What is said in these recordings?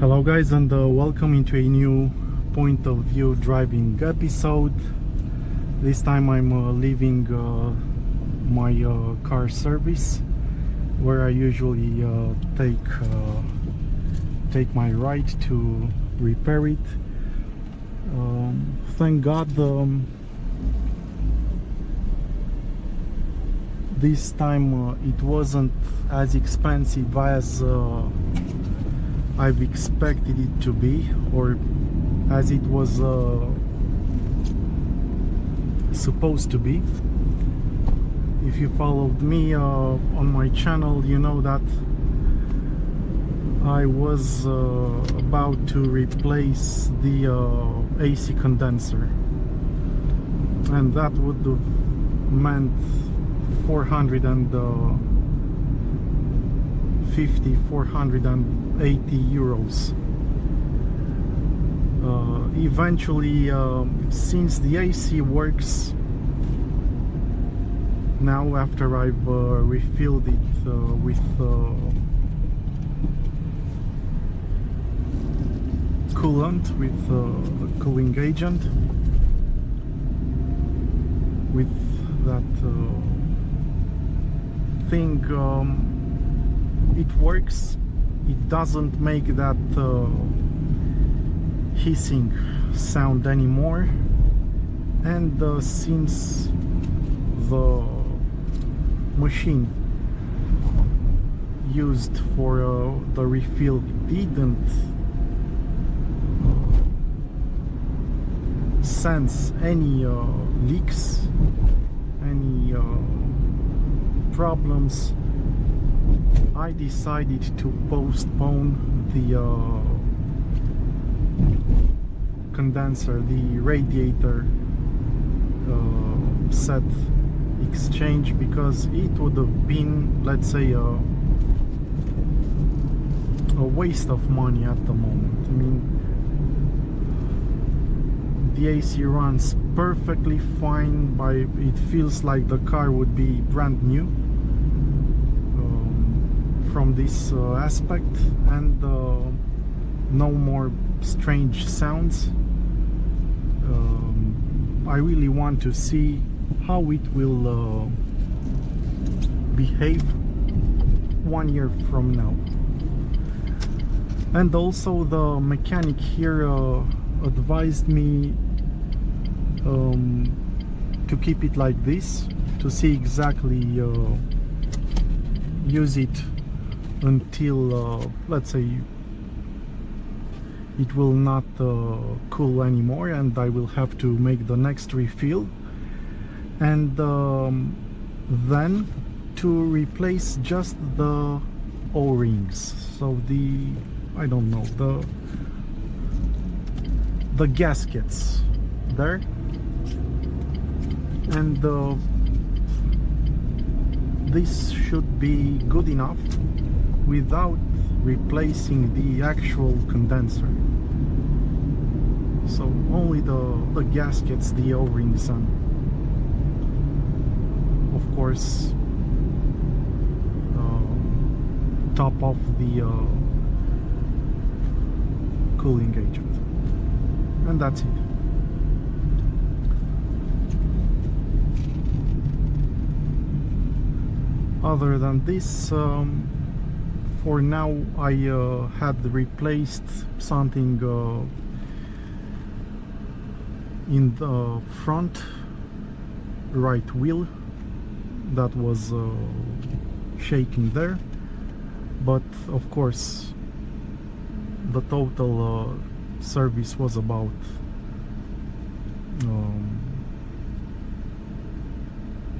Hello guys, and welcome into a new point of view driving episode. This time I'm leaving my car service where I usually take my ride to repair it. Thank God this time it wasn't as expensive as I've expected it to be, or as it was supposed to be. If you followed me on my channel, you know that I was about to replace the AC condenser, and that would have meant 480 euros. Eventually, since the AC works now after I've refilled it with coolant, with the cooling agent, with that thing, it works. It doesn't make that hissing sound anymore, and since the machine used for the refill didn't sense any leaks, any problems, I decided to postpone the condenser, the radiator set exchange, because it would have been, let's say, a waste of money at the moment. I mean, the AC runs perfectly fine, it feels like the car would be brand new from this aspect, and no more strange sounds. I really want to see how it will behave 1 year from now. And also the mechanic here advised me to keep it like this, to see exactly, use it until let's say it will not cool anymore, and I will have to make the next refill, and then to replace just the O-rings, so the, I don't know, the gaskets there, and this should be good enough without replacing the actual condenser. So only the gaskets, the O-rings, and of course top off the cooling agent, and that's it. Other than this, for now I had replaced something in the front right wheel that was shaking there, but of course the total service was about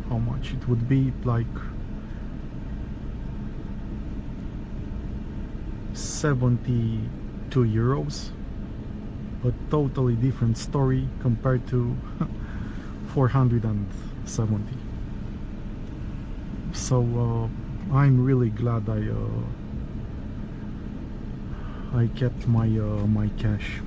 how much it would be, like 72 euros, a totally different story compared to 470. So I'm really glad I kept my my cash.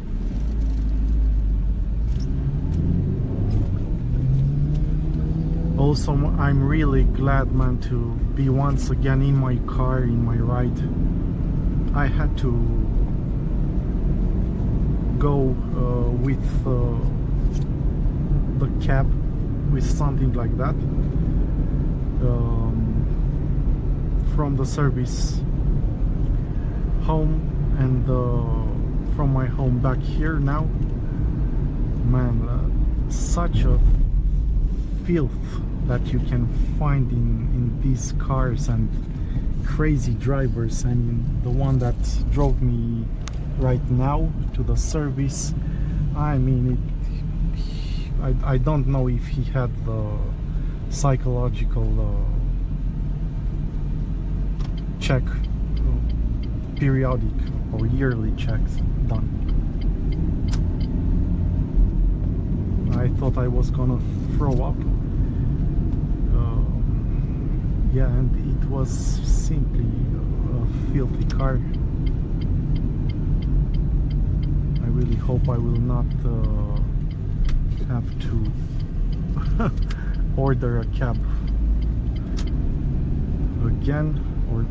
Also, I'm really glad, man, to be once again in my car, in my ride. I had to go with the cab, with something like that, from the service home and from my home back here now. Man, such a filth that you can find in these cars, and crazy drivers. I mean, the one that drove me right now to the service, I mean, I don't know if he had the psychological check, periodic or yearly checks done. I thought I was gonna throw up. Yeah, and it was simply a filthy car. I really hope I will not have to order a cab again or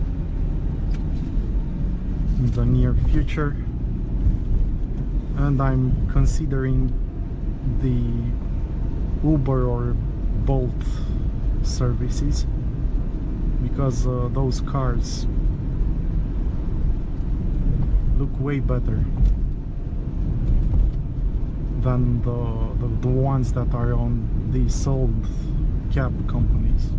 in the near future. And I'm considering the Uber or Bolt services, because those cars look way better than the ones that are on these sold cab companies.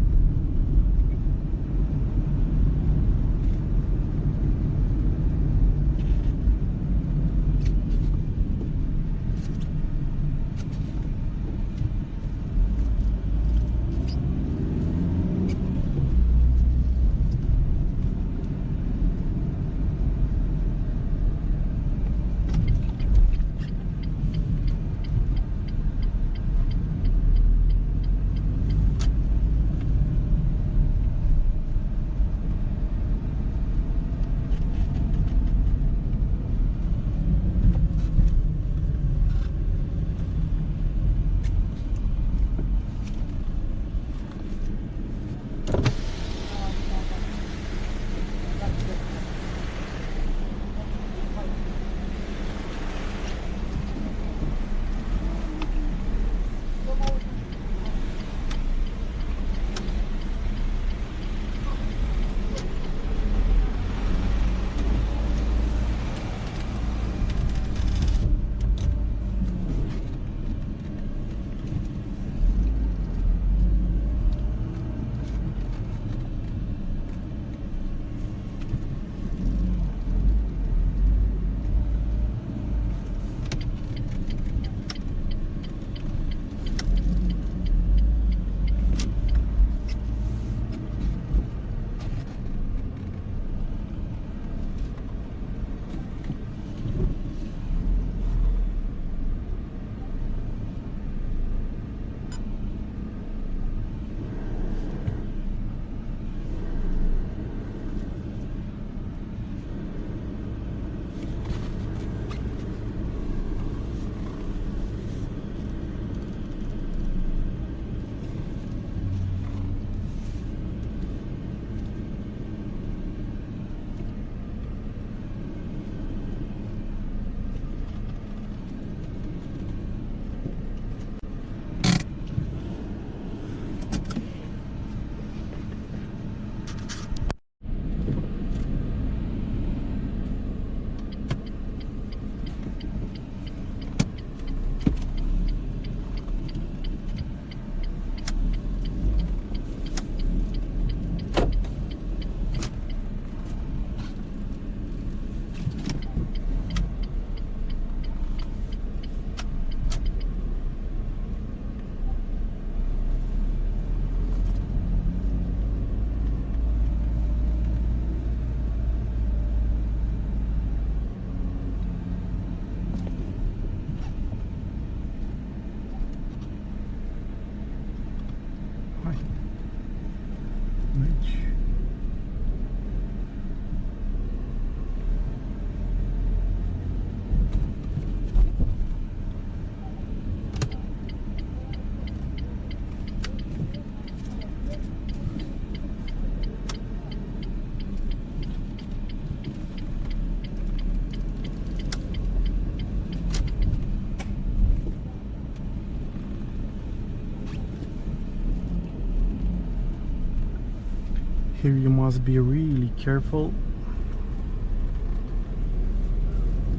here you must be really careful,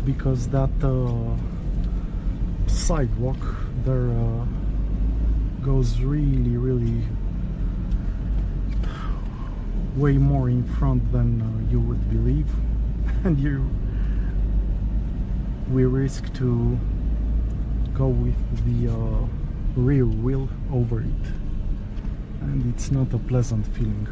because that sidewalk there goes really way more in front than you would believe, and we risk to go with the rear wheel over it, and it's not a pleasant feeling.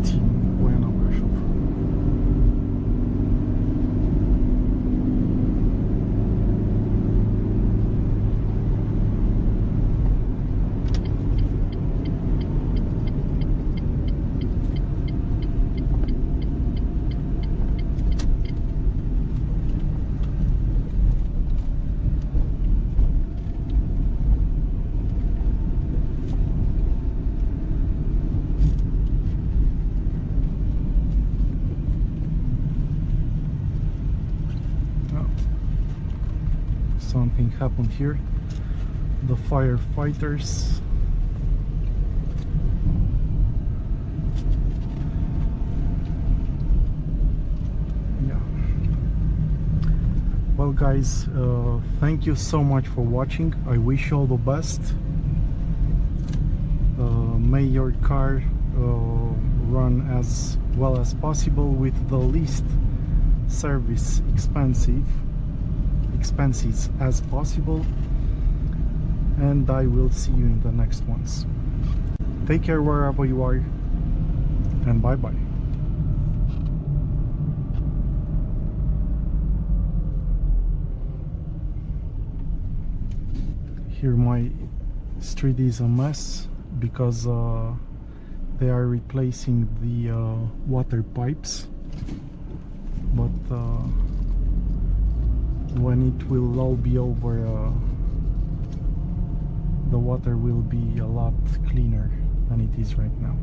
18 Bueno Brashov. Something happened here. The firefighters. Yeah. Well, guys, thank you so much for watching. I wish you all the best. May your car run as well as possible with the least service expenses as possible, and I will see you in the next ones. Take care wherever you are, and bye bye. Here my street is a mess because they are replacing the water pipes, but when it will all be over, the water will be a lot cleaner than it is right now.